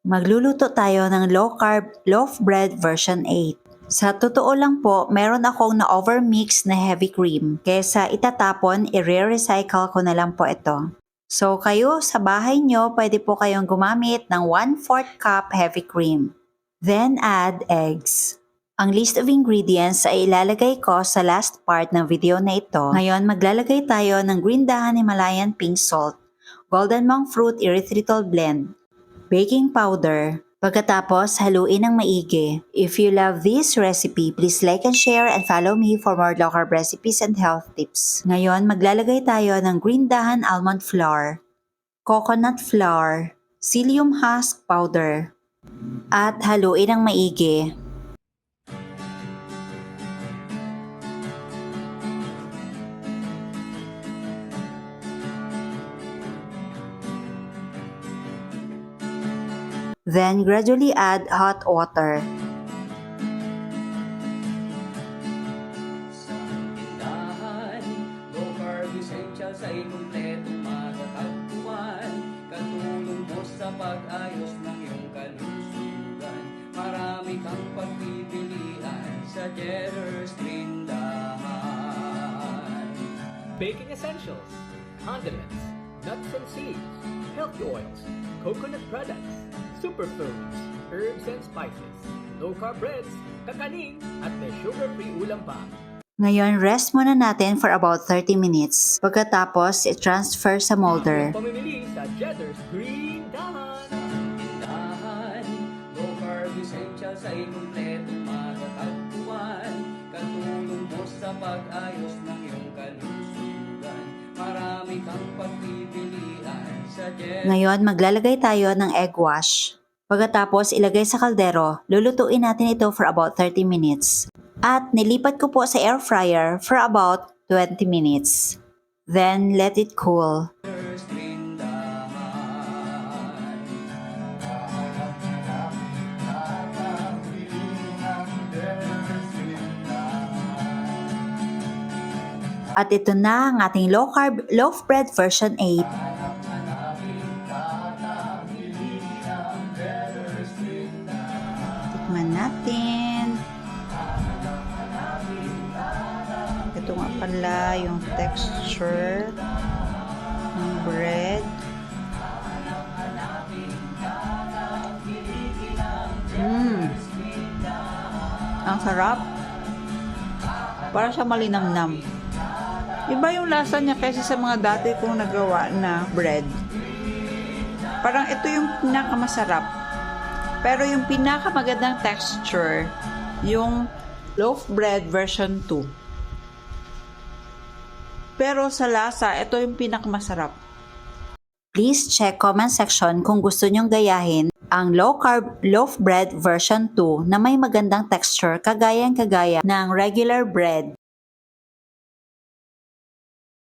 Magluluto tayo ng low-carb loaf bread version 8. Sa totoo lang po, meron akong na-overmix na heavy cream. Kesa itatapon, i-recycle ko na lang po ito. So kayo sa bahay nyo, pwede po kayong gumamit ng 1/4 cup heavy cream. Then add eggs. Ang list of ingredients ay ilalagay ko sa last part ng video na ito. Ngayon, maglalagay tayo ng green dahan Himalayan pink salt, golden monk fruit erythritol blend, baking powder. Pagkatapos, haluin ng maigi. If you love this recipe, please like and share and follow me for more low-carb recipes and health tips. Ngayon, maglalagay tayo ng green dahan almond flour, coconut flour, psyllium husk powder, at haluin ng maigi. Then gradually add hot water. Sa tindahan, low carb essentials ay kumpletong matatagpuan. Katulong mo sa pag-ayos ng iyong kalusugan. Marami kang pagpipilian sa Cheddar's tindahan. Baking essentials, condiments, nuts and seeds, healthy oils, coconut products, superfoods, herbs and spices, low-carb breads, kakanin, at may sugar-free ulam pa. Ngayon, rest muna natin for about 30 minutes. Pagkatapos, i-transfer sa molder. Ang pamimili sa Cheddar's Green Dahan. Sa tindahan, low carb essentials ay kumpletong matatagpuan. Katulong mo sa pag-ayos ng iyong kalusugan. Marami kang pagpipilian sa Ngayon, maglalagay tayo ng egg wash. Pagkatapos, ilagay sa kaldero. Lulutuin natin ito for about 30 minutes. At nilipat ko po sa air fryer for about 20 minutes. Then, let it cool. Cheddar's tindahan. At ito na ang ating low-carb loaf bread version 8. Tikman natin. Ito nga pala yung texture ng bread. Ang sarap. Para siya malinamnam. Iba yung lasa niya kaysa sa mga dati kong nagawa na bread. Parang ito yung pinakamasarap. Pero yung pinakamagandang texture, yung loaf bread version 2. Pero sa lasa, ito yung pinakamasarap. Please check comment section kung gusto nyong gayahin ang low-carb loaf bread version 2 na may magandang texture kagaya ng regular bread.